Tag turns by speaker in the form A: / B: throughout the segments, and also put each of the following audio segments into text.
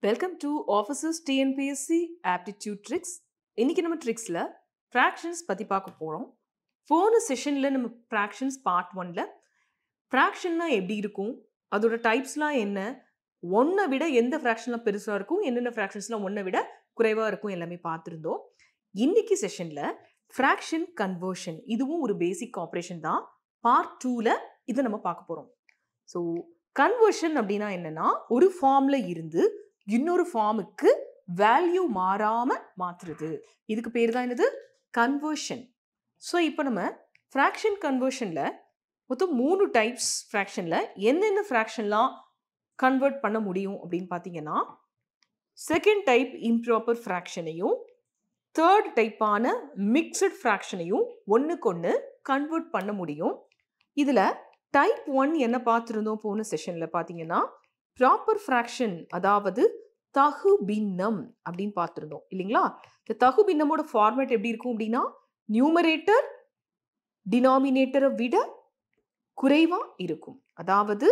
A: Welcome to officers TNPSC aptitude tricks. இன்னைக்கு நம்ம ட்ரிக்ஸில் fractions பற்றி பார்க்க போகிறோம். போன செஷனில் நம்ம ஃப்ராக்ஷன்ஸ் பார்ட் 1ல் ஃப்ராக்ஷன்னா எப்படி இருக்கும், அதோட டைப்ஸ்லாம் என்ன, ஒன்றை விட எந்த ஃப்ராக்ஷன்லாம் பெருசாக இருக்கும், என்னென்ன ஃப்ராக்ஷன்ஸ்லாம் ஒன்றை விட குறைவாக இருக்கும் எல்லாமே பார்த்துருந்தோம். இன்னைக்கு செஷனில் ஃப்ராக்ஷன் கன்வர்ஷன், இதுவும் ஒரு பேசிக் ஆப்ரேஷன் தான். பார்ட் 2ல் இதை நம்ம பார்க்க போகிறோம். ஸோ கன்வர்ஷன் அப்படின்னா என்னன்னா, ஒரு ஃபார்ம்ல இருந்து இன்னொரு ஃபார்முக்கு வேல்யூ மாறாம மாத்துறது. இதுக்கு பேர் தான் என்னது, கன்வர்ஷன். ஸோ இப்போ நம்ம ஃப்ராக்ஷன் கன்வர்ஷன்ல மொத்தம் 3 டைப்ஸ் ஃப்ராக்ஷன்ல என்னென்ன ஃப்ராக்ஷன்லாம் கன்வெர்ட் பண்ண முடியும் அப்படின்னு பார்த்தீங்கன்னா, செகண்ட் டைப் இம்ப்ராப்பர் ஃப்ராக்ஷனையும் தேர்ட் டைப்பான மிக்சட் ஃப்ராக்ஷனையும் ஒன்றுக்கொன்று கன்வெர்ட் பண்ண முடியும். இதில் டைப் 1 என்ன பார்த்துருந்தோம் போன செஷனில் பார்த்தீங்கன்னா, ப்ராப்பர் ஃப்ராக்ஷன், அதாவது தகு பின்னம் அப்படின்னு பார்த்துருந்தோம் இல்லைங்களா. இந்த தகு பின்னமோட ஃபார்மேட் எப்படி இருக்கும் அப்படின்னா, நியூமரேட்டர் டினாமினேட்டரை விட குறைவா இருக்கும். அதாவது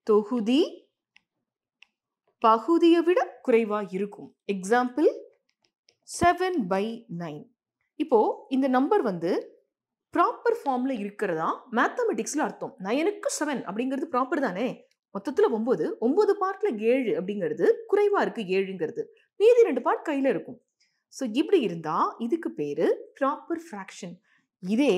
A: தொகுதி பகுதியை விட குறைவா இருக்கும். எக்ஸாம்பிள் 7/9. இப்போ இந்த நம்பர் வந்து ப்ராப்பர் ஃபார்ம்ல இருக்கிறதா மேத்தமெட்டிக்ஸ்ல அர்த்தம். 9க்கு 7 அப்படிங்கிறது ப்ராப்பர் தானே. மொத்தத்தில் 9 பார்ட்ல 7 அப்படிங்கிறது குறைவா இருக்கு. 7ங்கிறது மீதி 2 பார்ட் கையில இருக்கும். ஸோ இப்படி இருந்தா இதுக்கு பேரு ப்ராப்பர் ஃப்ராக்ஷன். இதே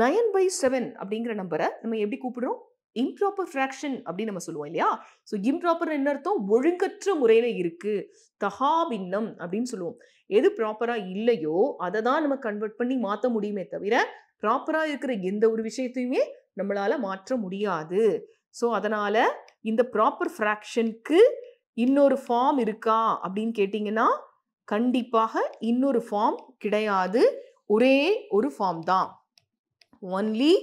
A: 9/7 அப்படிங்கிற நம்பரை நம்ம எப்படி கூப்பிடுறோம், இம்ப்ராப்பர் ஃப்ராக்ஷன் அப்படின்னு நம்ம சொல்லுவோம் இல்லையா. ஸோ இம்ப்ராப்பர் என்ன அர்த்தம், ஒழுங்கற்ற முறையில இருக்கு, தகாபின்னம் அப்படின்னு சொல்லுவோம். எது ப்ராப்பரா இல்லையோ அதை தான் நம்ம கன்வெர்ட் பண்ணி மாற்ற முடியுமே தவிர ப்ராப்பரா இருக்கிற எந்த ஒரு விஷயத்தையுமே நம்மளால மாற்ற முடியாது. ஸோ அதனால இந்த ப்ராப்பர் ஃப்ராக்ஷனுக்கு இன்னொரு ஃபார்ம் இருக்கா அப்படின்னு கேட்டிங்கன்னா, கண்டிப்பாக இன்னொரு ஃபார்ம் கிடையாது. ஒரே ஒரு ஃபார்ம் தான், ஒன்லி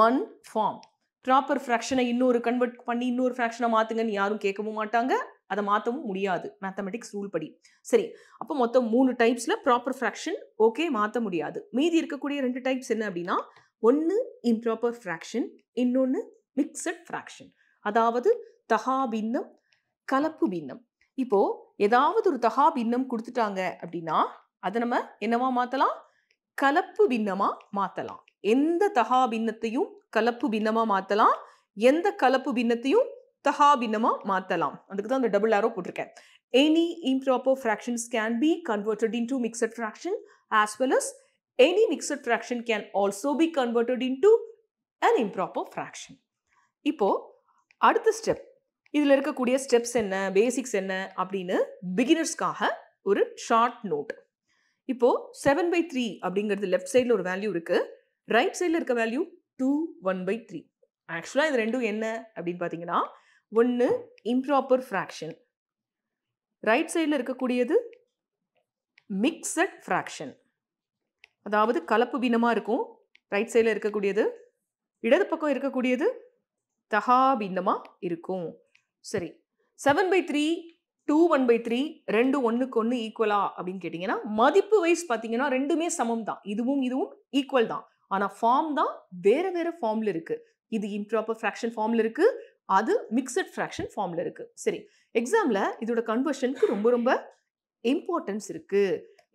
A: ஒன் ஃபார்ம். ப்ராப்பர் ஃப்ராக்ஷனை இன்னொரு கன்வெர்ட் பண்ணி இன்னொரு ஃப்ராக்ஷனை மாற்றுங்கன்னு யாரும் கேட்கவும் மாட்டாங்க, அதை மாற்றவும் முடியாது மேத்தமெட்டிக்ஸ் ரூல் படி. சரி, அப்போ மொத்தம் 3 டைப்ஸில் ப்ராப்பர் ஃப்ராக்ஷன் ஓகே மாற்ற முடியாது. மீதி இருக்கக்கூடிய 2 டைப்ஸ் என்ன அப்படின்னா, ஒன்று இம்ப்ராப்பர் ஃப்ராக்ஷன், இன்னொன்று மிக்சட் ஃப்ராக்ஷன், அதாவது தகா பின்னம் கலப்பு பின்னம். இப்போ ஏதாவது ஒரு தகா பின்னம் கொடுத்துட்டாங்க அப்படின்னா அதை நம்ம என்னவா மாற்றலாம், கலப்பு பின்னமா மாற்றலாம். எந்த தகா பின்னத்தையும் கலப்பு பின்னமா மாற்றலாம், எந்த கலப்பு பின்னத்தையும் தகா பின்னமா மாற்றலாம். அதுக்கு தான் அந்த டபுள் ஆரோ போட்டிருக்கேன். Any improper fractions can be converted into mixed fraction, as well as any mixed fraction can also be converted into an improper fraction. இப்போ அடுத்த ஸ்டெப், இதில் இருக்கக்கூடிய ஸ்டெப்ஸ் என்ன, பேசிக்ஸ் என்ன அப்படின்னு பிகினர்ஸ்க்காக ஒரு ஷார்ட் நோட். இப்போ 7/3 அப்படிங்கிறது லெஃப்ட் சைடில் ஒரு வேல்யூ இருக்கு, ரைட் சைடில் இருக்க வேல்யூ 2/1/3. ஆக்சுவலாக இது ரெண்டும் என்ன அப்படின்னு பார்த்தீங்கன்னா, ஒன்று இம்ப்ராப்பர் ஃப்ராக்ஷன், ரைட் சைடில் இருக்கக்கூடியது மிக்சட் ஃப்ராக்ஷன், அதாவது கலப்பு பின்னமாக இருக்கும். ரைட் சைடில் இருக்கக்கூடியது, இடது பக்கம் இருக்கக்கூடியது தகா பின்னமாக இருக்கும். சரி, 7/3 2/1/3 ரெண்டு ஒன்றுக்கு ஒன்று ஈக்குவலா அப்படின்னு கேட்டிங்கன்னா, மதிப்பு வைஸ் பார்த்தீங்கன்னா ரெண்டுமே சமம் தான். இதுவும் இதுவும் ஈக்குவல் தான். ஆனால் ஃபார்ம் தான் வேற வேற ஃபார்ம்ல இருக்கு. இது இம்ப்ராப்பர் ஃப்ராக்ஷன் ஃபார்ம்ல இருக்கு, அது மிக்சட் ஃப்ராக்ஷன் ஃபார்ம்ல இருக்கு. சரி, எக்ஸாம்ல இதோட கன்வர்ஷனுக்கு ரொம்ப ரொம்ப இம்பார்ட்டன்ஸ் இருக்கு.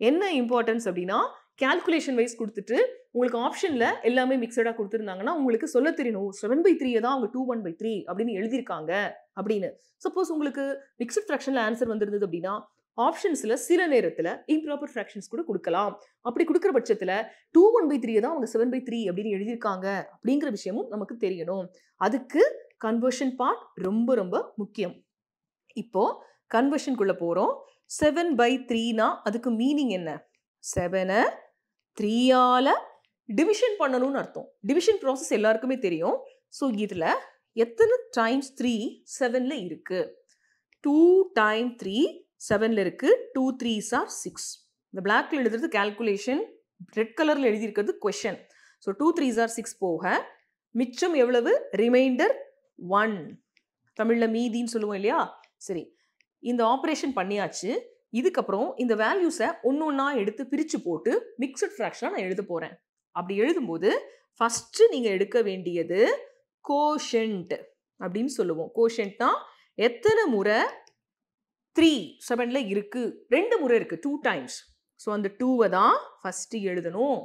A: என்ன இம்பார்ட்டன்ஸ் அப்படின்னா, கால்குலேஷன் வைஸ் கொடுத்துட்டு உங்களுக்கு ஆப்ஷன்ல எல்லாமே மிக்சடா கொடுத்துருந்தாங்கன்னா உங்களுக்கு சொல்ல தெரியணும் 7/3 தான் அவங்க 2/1/3 அப்படின்னு எழுதியிருக்காங்க அப்படின்னு. சப்போஸ் உங்களுக்கு மிக்சட் ஃப்ராக்ஷன்ல ஆன்சர் வந்திருந்தது அப்படின்னா ஆப்ஷன்ஸ்ல சில நேரத்துல இம்ப்ராப்பர் ஃப்ராக்ஷன்ஸ் கூட கொடுக்கலாம். அப்படி கொடுக்குற பட்சத்துல 2/1/3 தான் அவங்க 7/3 அப்படின்னு எழுதியிருக்காங்க அப்படிங்கிற விஷயமும் நமக்கு தெரியணும். அதுக்கு கன்வர்ஷன் பார்ட் ரொம்ப ரொம்ப முக்கியம். இப்போ கன்வர்ஷனுக்குள்ள போறோம். 7/3னா அதுக்கு மீனிங் என்ன, 7-ஐ 3ஆல டிவிஷன் பண்ணணும்னு அர்த்தம். டிவிஷன் ப்ராசஸ் எல்லாருக்குமே தெரியும். ஸோ இதில் எத்தனை டைம்ஸ் 3 7ல் இருக்கு, 2 × 3 7ல் இருக்கு, 2 3s are 6. இந்த பிளாக்ல எழுதுறது கால்குலேஷன், ரெட் கலர்ல எழுதியிருக்கிறது கொஷன். ஸோ 2 3s are 6 போக மிச்சம் எவ்வளவு, ரிமைண்டர் 1, தமிழ்ல மீதின்னு சொல்லுவோம் இல்லையா. சரி, இந்த ஆப்ரேஷன் பண்ணியாச்சு. இதுக்கப்புறம் இந்த வேல்யூஸை ஒன்னொன்னா எடுத்து பிரித்து போட்டு மிக்சட் ஃப்ராக்ஷனாக நான் எழுத போகிறேன். அப்படி எழுதும்போது ஃபஸ்ட்டு நீங்கள் எடுக்க வேண்டியது கோஷன்ட் அப்படின்னு சொல்லுவோம். கோஷன்ட்னா எத்தனை முறை 3 7ல இருக்கு? 2 முறை இருக்கு, 2 டைம்ஸ். ஸோ அந்த 2வை தான் ஃபர்ஸ்ட் எழுதணும்.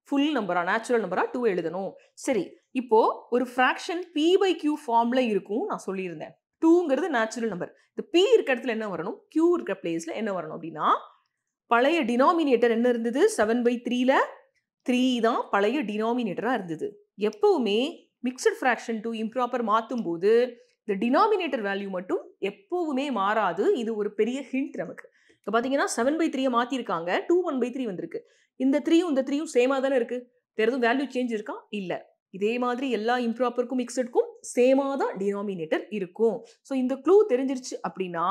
A: ஃபுல் நம்பரா, நேச்சுரல் நம்பரா 2 எழுதணும். சரி, இப்போ ஒரு ஃப்ராக்ஷன் p/q ஃபார்ம்ல இருக்கும் நான் சொல்லியிருந்தேன். 2ங்கிறது நேச்சுரல் நம்பர். இந்த p இருக்க இடத்துல என்ன வரணும்? q இருக்க பிளேஸ்ல என்ன வரணும் அப்படின்னா, பழைய டினாமினேட்டர் என்ன இருந்தது? 7/3ல 3 தான் பழைய டினாமினேட்டரா இருந்தது. எப்பவுமே மிக்சட் ஃப்ராக்ஷன் டு இம்ப்ராப்பர் மாற்றும் போது இந்த டினாமினேட்டர் வேல்யூ மட்டும் எப்பவுமே மாறாது. இது ஒரு பெரிய ஹிண்ட் நமக்கு. இப்போ பார்த்தீங்கன்னா 7/3 மாற்றிருக்காங்க, 2 1/3 வந்திருக்கு. இந்த 3யும் இந்த 3யும் சேமாக தானே இருக்கு. வேறு எதுவும் வேல்யூ சேஞ்ச் இருக்கா? இல்லை. இதே மாதிரி எல்லா இம்ப்ராப்பருக்கும் மிக்சடுக்கும் சேமாக தான் டினாமினேட்டர் இருக்கும். ஸோ இந்த க்ளூ தெரிஞ்சிருச்சு அப்படின்னா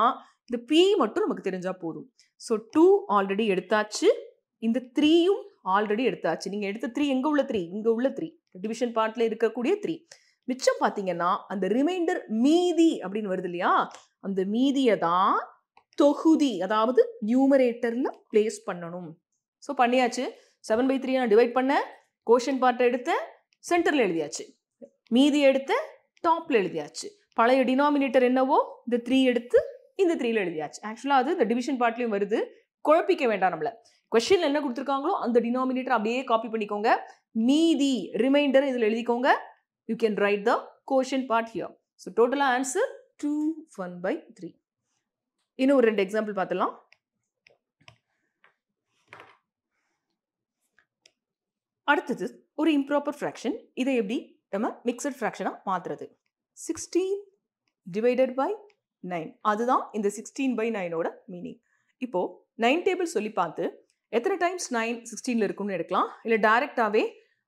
A: இந்த p மட்டும் நமக்கு தெரிஞ்சா போதும். ஸோ 2 ஆல்ரெடி எடுத்தாச்சு, இந்த 3யும் ஆல்ரெடி எடுத்தாச்சு. நீங்க எடுத்த 3 எங்க உள்ள 3? இங்க உள்ள 3, டிவிஷன் பார்ட்ல இருக்கக்கூடிய 3. மிச்சம் பார்த்தீங்கன்னா அந்த ரிமைண்டர் மீதி அப்படின்னு வருது இல்லையா, அந்த மீதியை தான் தொகுதி, அதாவது நியூமரேட்டர்ல பிளேஸ் பண்ணணும். ஸோ பண்ணியாச்சு. 7/3 நான் டிவைட் பண்ண, கோஷன் பார்ட்டை எடுத்த, சென்டர்ல எழுதியாச்சு. மீதி எடுத்த, டாப்ல எழுதியாச்சு. பழைய டினாமினேட்டர் என்னவோ இந்த 3 எடுத்து இந்த 3ல எழுதியாச்சு. ஆக்சுவலா அது இந்த டிவிஷன் பார்ட்லயும் வருது, குழப்பிக்க வேண்டாம். நம்மள கொஸ்டின்ல என்ன கொடுத்துருக்காங்களோ அந்த டினாமினேட்டர் அப்படியே காப்பி பண்ணிக்கோங்க. மீதி ரிமைண்டர் இதில் எழுதிக்கோங்க. You can write the quotient part here. So டோட்டலா ஆன்சர் 2 1/3. இன்னும் ஒரு 2 எக்ஸாம்பிள் பார்த்துலாம். அடுத்தது ஒரு இம்ப்ராப்பர் ஃப்ராக்ஷன். இதை எப்படி நம்ம மிக்சட் ஃப்ராக்ஷனா மாத்துறது? 16 டிவைடட் பை 9, அதுதான் இந்த 16/9ஓட மீனிங். இப்போ 9 டேபிள் சொல்லி பார்த்து எத்தனை டைம்ஸ் 9 16ல இருக்கும்னு எடுக்கலாம், இல்லை டைரக்டாவே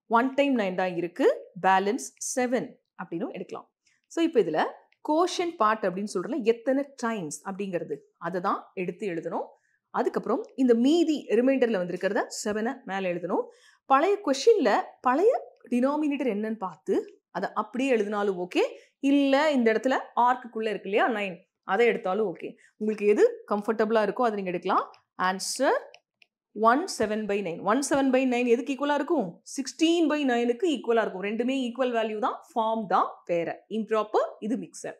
A: 1 டைம் 9 தான் இருக்கு, பேலன்ஸ் 7 அப்படின்னு எடுக்கலாம். ஸோ இப்போ இதில் கோஷன் பார்ட் அப்படின்னு சொல்றதுல எத்தனை டைம்ஸ் அப்படிங்கிறது அதை தான் எடுத்து எழுதணும். அதுக்கப்புறம் இந்த மீதி ரிமைண்டர்ல வந்திருக்கிறத 7 மேலே எழுதணும். பழைய கொஸ்டின்ல பழைய டினாமினேட்டர் என்னன்னு பார்த்து அதை அப்படியே எழுதினாலும் ஓகே, இல்லை இந்த இடத்துல ஆர்க்குள்ள இருக்கு இல்லையா 9, அதை எடுத்தாலும் ஓகே. உங்களுக்கு எது கம்ஃபர்டபுளாக இருக்கோ அதை நீங்கள் எடுக்கலாம். ஆன்சர் 17/9. 17/9 எதுக்கு ஈக்குவலாக இருக்கும்? 16/9க்கு ஈக்குவலாக இருக்கும். ரெண்டுமே ஈக்குவல் வேல்யூ தான், ஃபார்ம் தான் வேற. இம்ப்ராப்பர், இது மிக்சர்.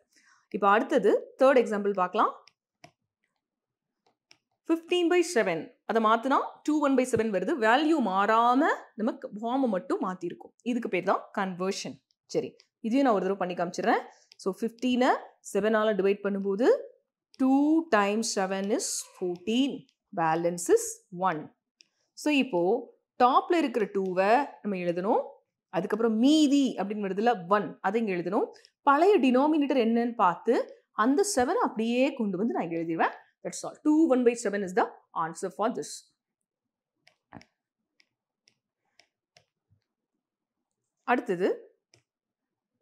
A: இப்போ அடுத்தது தேர்ட் எக்ஸாம்பிள் பார்க்கலாம். 15/7 அதை மாற்றினா 2 1/7 வருது. வேல்யூ மாறாமல் நமக்கு ஃபார்மை மட்டும் மாற்றிருக்கும். இதுக்கு பேர் தான் கன்வர்ஷன். சரி, இதையும் நான் ஒரு தடவை பண்ணி காமிச்சிடுறேன். ஸோ 15 7ஆல் டிவைட் பண்ணும்போது 2 times 7 is 14, balance is 1. So இப்போ டாப்ல இருக்கிற 2வை நம்ம எழுதணும். அதுக்கப்புறம் மீதி அப்படின்னு வருதுல 1, அதை இங்கே எழுதணும். பழைய டினாமினேட்டர் என்னன்னு பார்த்து அந்த 7 அப்படியே கொண்டு வந்து நான் இங்கே எழுதிடுவேன். That's all. 2 1/7 is the answer for this. அடுத்தது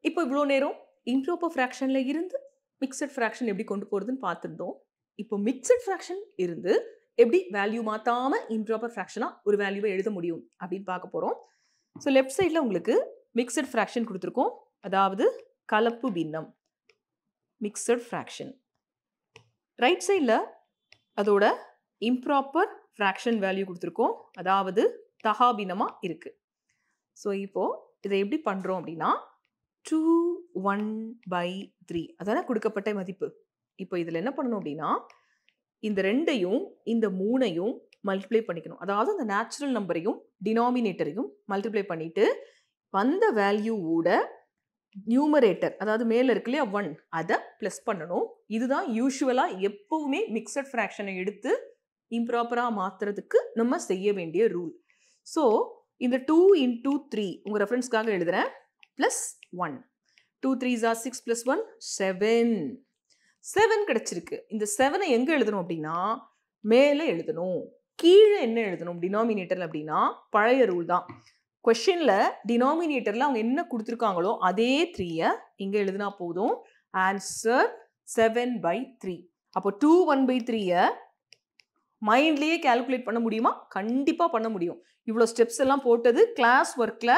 A: இப்போ இவ்வளோ நேரம் இம்ப்ராப்பர் ஃப்ராக்ஷன்ல இருந்து மிக்சட் ஃப்ராக்ஷன் எப்படி கொண்டு போறதுன்னு பார்த்துருந்தோம். இப்போ மிக்சட் ஃப்ராக்ஷன் இருந்து எப்படி வேல்யூ மாத்தாம இம்ப்ராப்பர் ஃப்ராக்ஷனா ஒரு வேல்யூவை எழுத முடியும் அப்படின்னு பார்க்க போறோம். ஸோ லெஃப்ட் சைடில் உங்களுக்கு மிக்சட் ஃப்ராக்ஷன் கொடுத்துருக்கோம், அதாவது கலப்பு பின்னம், மிக்சட் ஃப்ராக்ஷன். ரைட் சைடில் அதோட இம்ப்ராப்பர் ஃப்ராக்ஷன் வேல்யூ கொடுத்துருக்கோம், அதாவது தகாபின்னமாக இருக்குது. ஸோ இப்போது இதை எப்படி பண்ணுறோம் அப்படின்னா 2 1/3 அதான கொடுக்கப்பட்ட மதிப்பு. இப்போ இதில் என்ன பண்ணணும் அப்படின்னா இந்த 2ஐயும் இந்த 3ஐயும் மல்டிப்ளை பண்ணிக்கணும். அதாவது அந்த நேச்சுரல் நம்பரையும் டினாமினேட்டரையும் மல்டிப்ளை பண்ணிட்டு வந்த வேல்யூவோட நியூமரேட்டர், அதாவது மேலே இருக்கு இல்லையா 1, அதை ப்ளஸ் பண்ணணும். இதுதான் யூஸ்வலாக எப்பவுமே மிக்சட் ஃப்ராக்ஷனை எடுத்து இம்ப்ராப்பராக மாற்றுறதுக்கு நம்ம செய்ய வேண்டிய ரூல். ஸோ இந்த 2 × 3 உங்கள் ரெஃபரன்ஸ்க்காக எழுதுகிறேன், ப்ளஸ் 1. 2 3s are 6 + 1 7. 7 கிடைச்சிருக்கு. இந்த 7ஐ எங்கே எழுதணும் அப்படின்னா மேலே எழுதணும். கீழே என்ன எழுதணும் டினாமினேட்டர் அப்படின்னா பழைய ரூல் தான். கொஸ்டின்ல டினாமினேட்டர்ல அவங்க என்ன கொடுத்துருக்காங்களோ அதே 3ஐ இங்கே எழுதினா போதும். ஆன்சர் 7/3. அப்போ 2 1/3ஐ மைண்ட்லேயே கால்குலேட் பண்ண முடியுமா? கண்டிப்பாக பண்ண முடியும். இவ்வளோ ஸ்டெப்ஸ் எல்லாம் போட்டது கிளாஸ் ஒர்க்கில்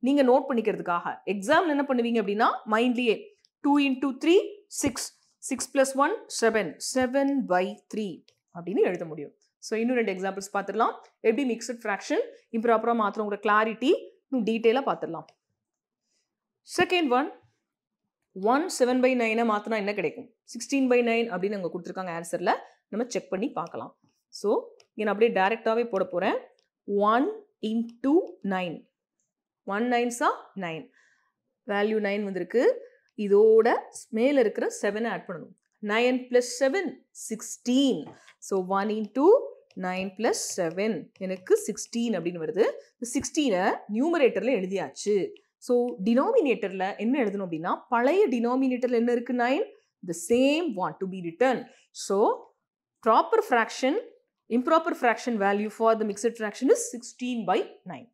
A: நீங்கள் நோட் பண்ணிக்கிறதுக்காக. எக்ஸாமில் என்ன பண்ணுவீங்க அப்படின்னா மைண்ட்லேயே 2 × 3 6, 6 + 1 7, 7/3 அப்படின்னு எழுத முடியும். ஸோ இன்னும் 2 எக்ஸாம்பிள்ஸ் பார்த்துடலாம். எப்படி மிக்சட் ஃப்ராக்ஷன் இம்ப்ராப்பராக மாற்றுறோங்கிற கிளாரிட்டி இன்னும் டீட்டெயிலாக பார்த்துடலாம். செகண்ட் ஒன், 1 7/9 மாற்றினா என்ன கிடைக்கும்? 16/9 அப்படின்னு அங்கே கொடுத்துருக்காங்க ஆன்சரில். நம்ம செக் பண்ணி பார்க்கலாம். ஸோ நான் அப்படியே டைரெக்டாகவே போட போகிறேன். 1 into 9. 1 9s are 9. வேல்யூ 9 வந்திருக்கு. இதோட மேலே இருக்கிற 7 ஆட் பண்ணணும். 9 plus 7 16. ஸோ 1 into 9 plus 7 எனக்கு 16 அப்படின்னு வருது. 16 நியூமரேட்டரில் எழுதியாச்சு. ஸோ டினாமினேட்டரில் என்ன எழுதணும் அப்படின்னா, பழைய டினாமினேட்டரில் என்ன இருக்குது? 9. the same want to be written. So proper fraction, improper fraction value for the mixed fraction is 16/9.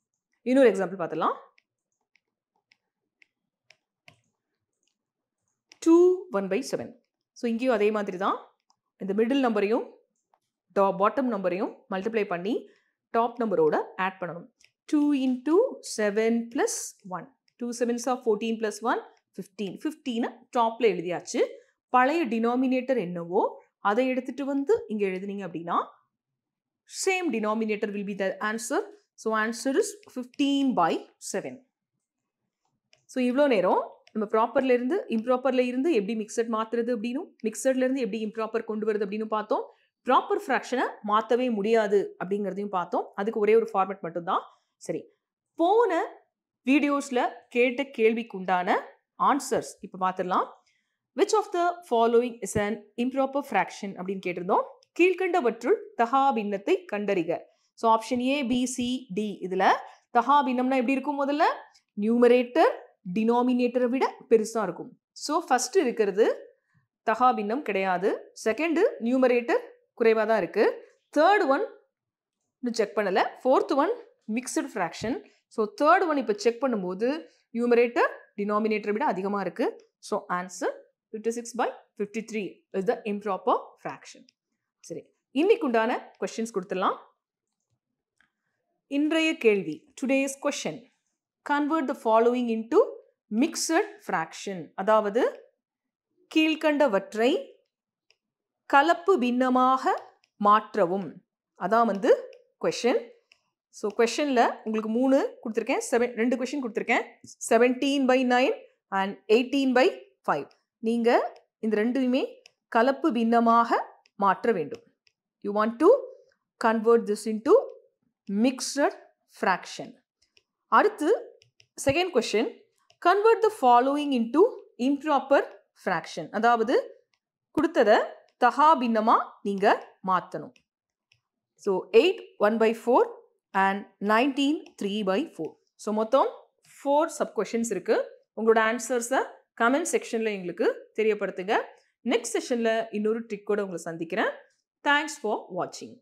A: இன்னொரு எக்ஸாம்பிள் பார்த்தலாம். 2 1/7. ஸோ இங்கேயும் அதே மாதிரி தான். இந்த மிடில் நம்பரையும் பாட்டம் நம்பரையும் மல்டிப்ளை பண்ணி டாப் நம்பரோட ஆட் பண்ணணும். 2 into 7 plus 1. 2 7s are 14 plus 1 15. 15 டாப்ல எழுதியாச்சு. பழைய டினாமினேட்டர் என்னவோ அதை எடுத்துட்டு வந்து இங்கே எழுதுனீங்க அப்படின்னா same denominator will be the answer. So answer is 15/7. So இவ்வளோ நேரம் நம்ம ப்ராப்பர்ல இருந்து இம்ப்ராப்பர்ல இருந்து எப்படி மிக்சட் மாத்துறது அப்படின்னும், மிக்சட்ல இருந்து எப்படி இம்ப்ராப்பர் கொண்டு வருது அப்படின்னு பார்த்தோம். ப்ராப்பர் ஃப்ராக்ஷனை மாற்றவே முடியாது அப்படிங்கிறதையும் பார்த்தோம். அதுக்கு ஒரே ஒரு ஃபார்மேட் மட்டும்தான். சரி, போன வீடியோஸில் கேட்ட கேள்விக்கு உண்டான ஆன்சர்ஸ் இப்போ பார்த்துடலாம். Which of the following is an improper fraction அப்படின்னு கேட்டிருந்தோம். கீழ்கண்டவற்றுள் தகா பின்னத்தை கண்டறிக. So option A B C D. இதில் தகா பின்னம்னா எப்படி இருக்கும்? முதல்ல நியூமரேட்டர் டினாமினேட்டரை விட பெருசாக இருக்கும். ஸோ ஃபர்ஸ்ட் இருக்கிறது தகா பின்னம் கிடையாது. செகண்டு நியூமரேட்டர் குறைவாக தான் இருக்குது. தேர்ட் ஒன் இன்னும் செக் பண்ணலை. Fourth one mixed fraction. So third one இப்போ செக் பண்ணும்போது நியூமரேட்டர் டினாமினேட்டரை விட அதிகமாக இருக்குது. So answer 56/53 is the improper fraction. சரி, இன்னைக்கு உண்டான கொஸ்டின்ஸ் கொடுத்துடலாம். இன்றைய கேள்வி, today's question, convert the following into mixed fraction. அதாவது கீழ்கண்டவற்றை கலப்பு பின்னமாக மாற்றவும். அதான் வந்து கொஸ்டின். ஸோ கொஸ்டினில் உங்களுக்கு 3 கொடுத்துருக்கேன், 2 கொஸ்டின் கொடுத்துருக்கேன். 17/9 அண்ட் 18/5. நீங்கள் இந்த ரெண்டுமே கலப்பு பின்னமாக மாற்ற வேண்டும். You want to convert this into mixed fraction. அடுத்து second question, convert the following into improper fraction. அதாவது கொடுத்ததை தகா பின்னமாக நீங்கள் மாற்றணும். So 8 1/4 and 19 3/4. ஸோ மொத்தம் 4 சப் கொஷின்ஸ் இருக்குது. உங்களோட ஆன்சர்ஸை கமெண்ட் செக்ஷனில் எங்களுக்கு தெரியப்படுத்துங்க. நெக்ஸ்ட் செஷனில் இன்னொரு ட்ரிக்கோட உங்களை சந்திக்கிறேன். தேங்க்ஸ் ஃபார் வாட்சிங்.